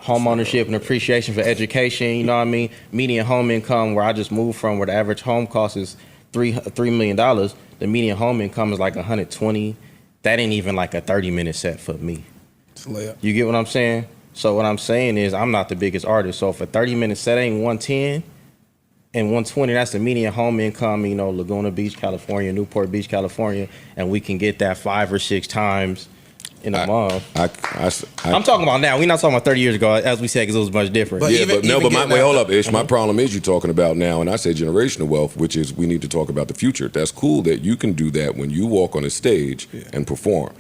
home ownership and appreciation for education, you know what I mean? Median home income, where I just moved from, where the average home cost is $3 million, the median home income is like 120. That ain't even like a 30-minute set for me. It's a layup. You get what I'm saying? So what I'm saying is I'm not the biggest artist. So if a 30-minute set ain't 110 and 120, that's the median home income, you know, Laguna Beach, California, Newport Beach, California, and we can get that 5 or 6 times in a month. I'm talking about now. We're not talking about 30 years ago, as we said, because it was much different. But hold up, Ish. My problem is you talking about now, and I say generational wealth, which is we need to talk about the future. That's cool that you can do that when you walk on a stage and perform.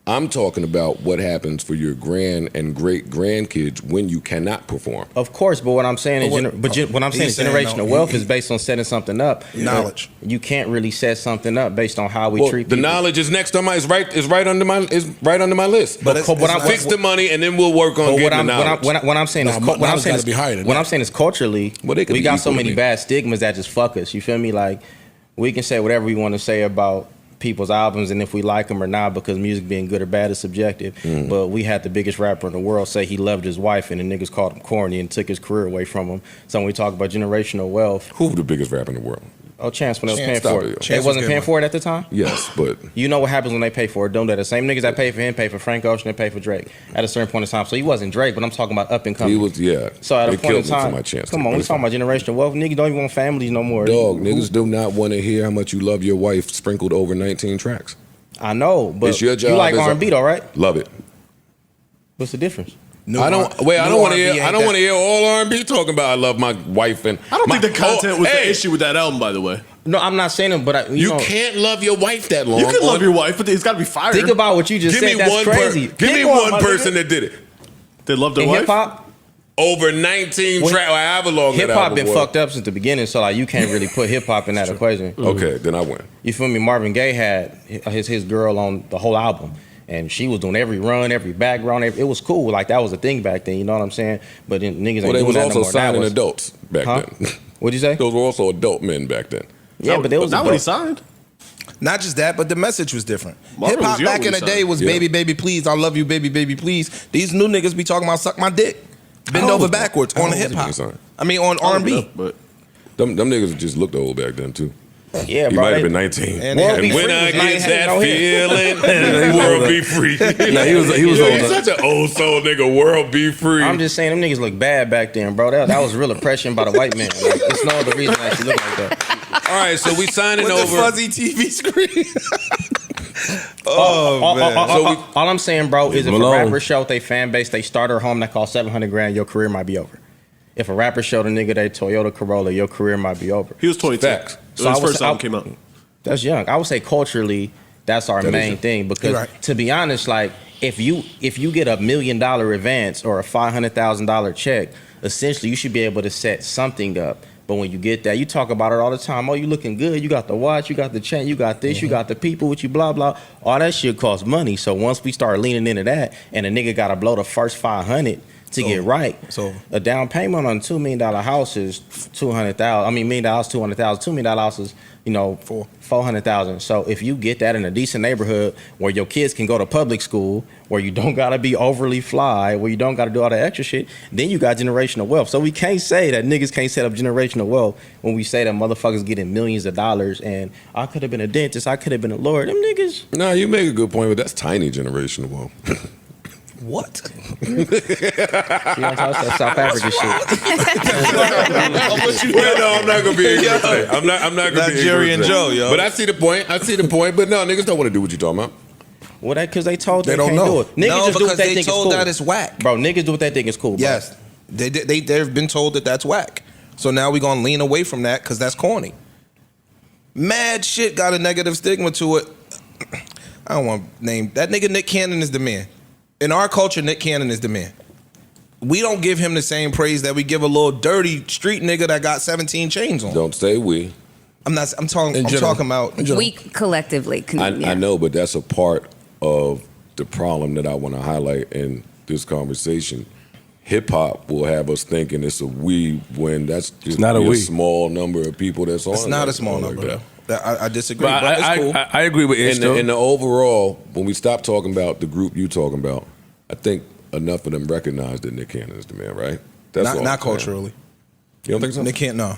I'm talking about what happens for your grand and great grandkids when you cannot perform. Of course, but what I'm saying is, generational wealth is based on setting something up. Knowledge. You can't really set something up based on how we treat people. The knowledge is next on my is right under my list. But fix the money and then we'll work on getting the knowledge. What I'm saying is culturally, we got so many bad stigmas that just fuck us. You feel me? Like, we can say whatever we want to say about people's albums and if we like them or not, because music being good or bad is subjective. But we had the biggest rapper in the world say he loved his wife and the niggas called him corny and took his career away from him. So when we talk about generational wealth, who's the biggest rapper in the world? Oh, Chance, when they was paying for it. They wasn't paying for it at the time? Yes, but you know what happens when they pay for it, don't they? The same niggas that pay for him pay for Frank Ocean and pay for Drake at a certain point in time. So he wasn't Drake, but I'm talking about up and coming. He was, yeah. So at a point in time, come on, we talking about generational wealth. Niggas don't even want families no more. Dog, niggas do not want to hear how much you love your wife sprinkled over 19 tracks. I know, but it's your job. You like R&B though, right? Love it. What's the difference? I don't want to hear all R&B talking about I love my wife and I don't think the content was the issue with that album, by the way. No, I'm not saying it, but you can't love your wife that long. You can love your wife, but it's got to be fired. Think about what you just said. That's crazy. Give me one person that did it. They loved their wife. Hip hop. Over 19 tracks. However long hip hop been fucked up since the beginning, so like you can't really put hip hop in that equation. Okay, then I win. You feel me? Marvin Gaye had his girl on the whole album, and she was doing every run, every background. It was cool. Like that was a thing back then. You know what I'm saying? But then niggas ain't doing that no more. They was also signing adults back then. What'd you say? Those were also adult men back then. Yeah, but they was not when he signed. Not just that, but the message was different. Hip hop back in the day was baby, baby, please, I love you, baby, baby, please. These new niggas be talking about suck my dick, bend over backwards on the hip hop. I mean on R&B. But them niggas just looked old back then too. Yeah, he bro. He might have been 19. And when I get that feeling, world be free. He was old. He's such an old soul nigga. World be free. I'm just saying them niggas look bad back then, bro. That was real oppression by the white man. Like, it's no other reason that she look like that. All right, so we signing with over the fuzzy TV screen. Man. All I'm saying, bro, is if a rapper show their fan base, they starter home that costs $700,000, your career might be over. If a rapper showed a nigga they Toyota Corolla, your career might be over. He was 22. Facts. So his first album came out. That's young. I would say culturally, that's our main thing. Because to be honest, like if you get $1 million advance or a $500,000 check, essentially you should be able to set something up. But when you get that, you talk about it all the time. Oh, you looking good. You got the watch. You got the chain. You got this. You got the people with you. Blah blah. All that shit costs money. So once we start leaning into that, and a nigga got to blow the first $500 to get right. So a down payment on a $2 million house is $200,000. I mean, $1 million, $200,000. $2 million house is, $400,000. So if you get that in a decent neighborhood where your kids can go to public school, where you don't gotta be overly fly, where you don't gotta do all that extra shit, then you got generational wealth. So we can't say that niggas can't set up generational wealth when we say that motherfuckers getting millions of dollars and I could have been a dentist, I could have been a lawyer. Them niggas. No, you make a good point, but that's tiny generational wealth. What? You know, that South Africa shit. Well, no, I'm not gonna be ignorant today. I'm not gonna be Nigerian Joe, yo. But I see the point. But no, niggas don't want to do what you talking about. Well, that because they told they don't can't know. do it. Niggas no, just do what they think is cool. that it's whack, bro. Niggas do what they think is cool. Bro. Yes, they've been told that that's whack. So now we gonna lean away from that because that's corny. Mad shit got a negative stigma to it. I don't want to name that nigga. Nick Cannon is the man. In our culture, Nick Cannon is the man. We don't give him the same praise that we give a little dirty street nigga that got 17 chains on. Don't say we. I'm talking about we collectively. I know, but that's a part of the problem that I want to highlight in this conversation. Hip hop will have us thinking it's a we when that's just not a small number of people that's on. It's not a small number. I disagree, but it's cool. I agree with Ish. In the overall, when we stop talking about the group you talking about, I think enough of them recognize that Nick Cannon is the man, right? That's all not culturally. You don't think so? Nick Cannon, no.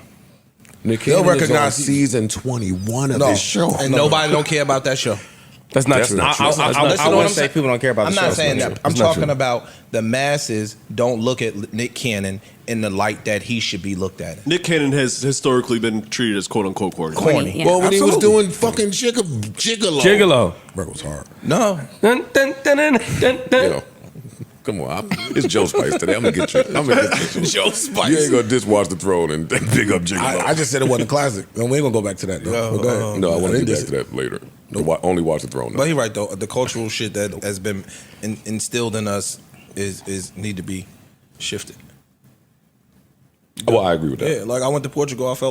Nick They'll Cannon recognize is on season 21 of No, this show. and nobody don't care about that show. That's not That's true. not true. I wouldn't say people don't care about I'm the show. not saying It's that. I'm It's not talking true. about the masses don't look at Nick Cannon in the light that he should be looked at. Nick Cannon has historically been treated as quote unquote corny. Corny. Yeah. Well, when he was Absolutely. doing fucking Gigolo. Gigolo. Bro, it was hard. No. Dun, dun, dun, dun, dun, dun. You know, come on, it's Joe Spice today. I'm gonna get you. Joe Spice. You ain't gonna just watch the throne and pick up Gigolo. I just said it wasn't a classic. And we ain't gonna go back to that, though. But go ahead. no, I want to didn't get diss back to that later. Only watch the throne. But he's right though. The cultural shit that has been instilled in us is need to be shifted. Well, I agree with that. Yeah, like I went to Portugal. I felt